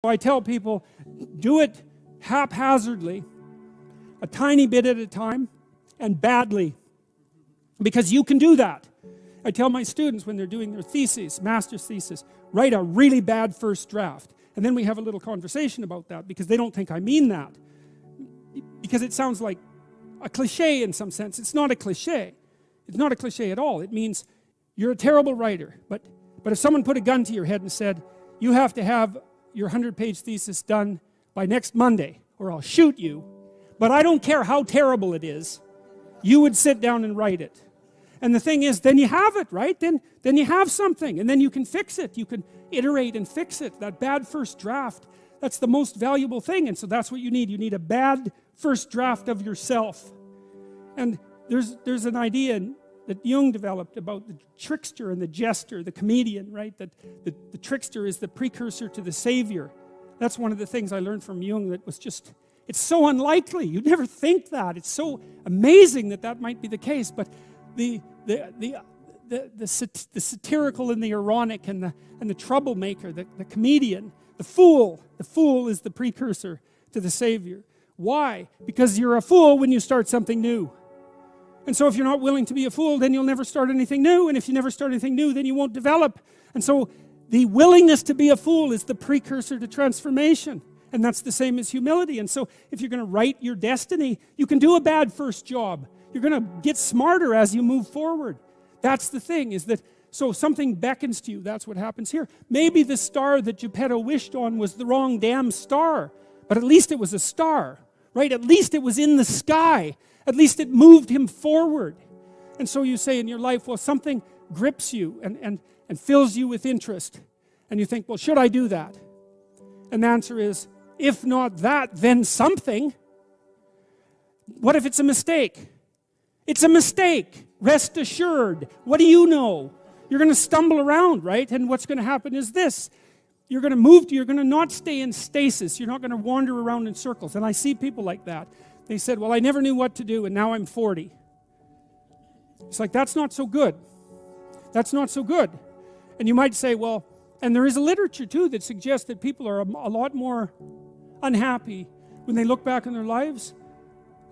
I tell people, do it haphazardly, a tiny bit at a time, and badly. Because you can do that. I tell my students when they're doing their theses, master's thesis, write a really bad first draft. And then we have a little conversation about that because they don't think I mean that. Because it sounds like a cliche in some sense. It's not a cliche. It's not a cliche at all. It means you're a terrible writer. But if someone put a gun to your head and said, you have to have your 100-page thesis done by next Monday or I'll shoot you, but I don't care how terrible it is, you would sit down and write it. And the thing is, then you have it, right? Then you have something, and then you can fix it. You can iterate and fix it. That bad first draft, that's the most valuable thing. And so that's what you need. You need a bad first draft of yourself. And there's an idea that Jung developed about the trickster and the jester, the comedian, right? That the trickster is the precursor to the savior. That's one of the things I learned from Jung that was just, it's so unlikely. You'd never think that. It's so amazing that might be the case. But the satirical and the ironic and the troublemaker, the comedian, the fool is the precursor to the savior. Why? Because you're a fool when you start something new. And so if you're not willing to be a fool, then you'll never start anything new. And if you never start anything new, then you won't develop. And so the willingness to be a fool is the precursor to transformation. And that's the same as humility. And so if you're going to write your destiny, you can do a bad first job. You're going to get smarter as you move forward. That's the thing, is that, so something beckons to you. That's what happens here. Maybe the star that Geppetto wished on was the wrong damn star. But at least it was a star, right? At least it was in the sky. At least it moved him forward. And so you say in your life, well, something grips you and fills you with interest. And you think, well, should I do that? And the answer is, if not that, then something. What if it's a mistake? It's a mistake. Rest assured. What do you know? You're going to stumble around, right? And what's going to happen is this. You're going to not stay in stasis. You're not going to wander around in circles. And I see people like that. They said, well, I never knew what to do, and now I'm 40. It's like, that's not so good. That's not so good. And you might say, well, and there is a literature, too, that suggests that people are a lot more unhappy when they look back on their lives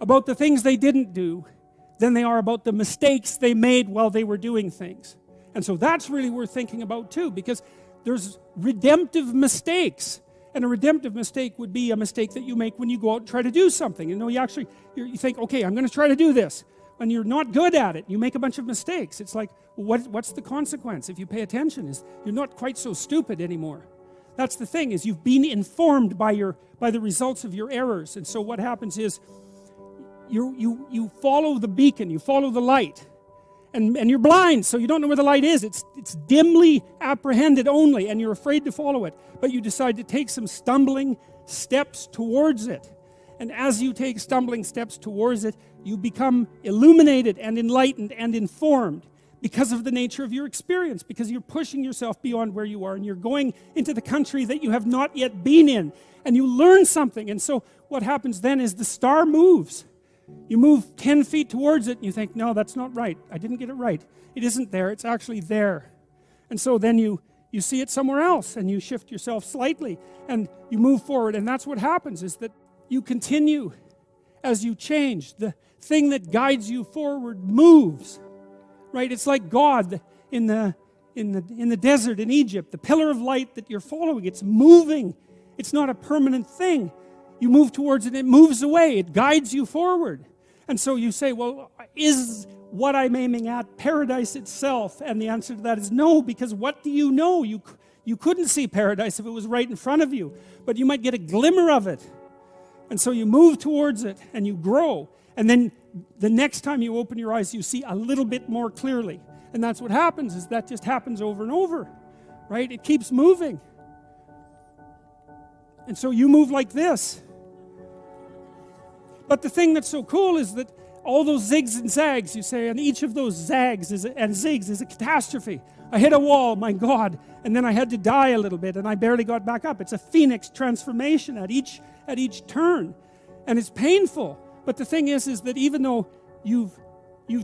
about the things they didn't do than they are about the mistakes they made while they were doing things. And so that's really worth thinking about, too, because there's redemptive mistakes. And a redemptive mistake would be a mistake that you make when you go out and try to do something. You know, you think, okay, I'm going to try to do this. And you're not good at it. You make a bunch of mistakes. It's like, well, what's the consequence? If you pay attention, is you're not quite so stupid anymore. That's the thing, is you've been informed by the results of your errors. And so what happens is you follow the beacon, you follow the light. And you're blind, so you don't know where the light is. It's dimly apprehended only, and you're afraid to follow it. But you decide to take some stumbling steps towards it. And as you take stumbling steps towards it, you become illuminated and enlightened and informed because of the nature of your experience, because you're pushing yourself beyond where you are, and you're going into the country that you have not yet been in, and you learn something. And so what happens then is the star moves. You move 10 feet towards it and you think, no, that's not right. I didn't get it right. It isn't there. It's actually there. And so then you see it somewhere else and you shift yourself slightly and you move forward. And that's what happens, is that you continue as you change. The thing that guides you forward moves, right? It's like God in the desert in Egypt. The pillar of light that you're following, it's moving. It's not a permanent thing. You move towards it, it moves away, it guides you forward. And so you say, well, is what I'm aiming at paradise itself? And the answer to that is no, because what do you know? You couldn't see paradise if it was right in front of you, but you might get a glimmer of it. And so you move towards it and you grow. And then the next time you open your eyes, you see a little bit more clearly. And that's what happens, is that just happens over and over, right? It keeps moving. And so you move like this. But the thing that's so cool is that all those zigs and zags, you say, and each of those zags and zigs is a catastrophe. I hit a wall, my God, and then I had to die a little bit, and I barely got back up. It's a phoenix transformation at each turn, and it's painful. But the thing is that even though you've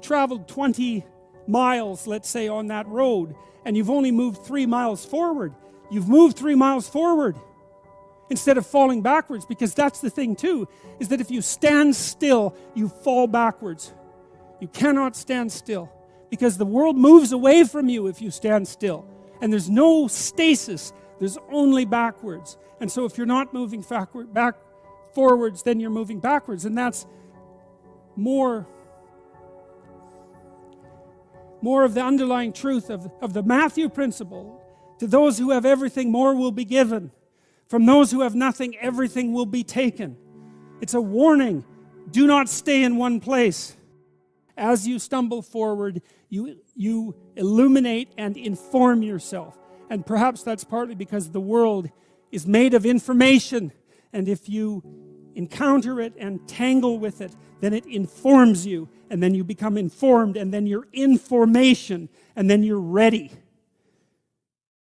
traveled 20 miles, let's say, on that road, and you've only moved 3 miles forward, you've moved 3 miles forward. instead of falling backwards. Because that's the thing too, is that if you stand still, you fall backwards. You cannot stand still, because the world moves away from you if you stand still. And there's no stasis, there's only backwards. And so if you're not moving forwards, then you're moving backwards. And that's more of the underlying truth of the Matthew principle. To those who have everything, more will be given. From those who have nothing, everything will be taken. It's a warning. Do not stay in one place. As you stumble forward, you illuminate and inform yourself. And perhaps that's partly because the world is made of information. And if you encounter it and tangle with it, then it informs you. And then you become informed. And then you're in formation. And then you're ready.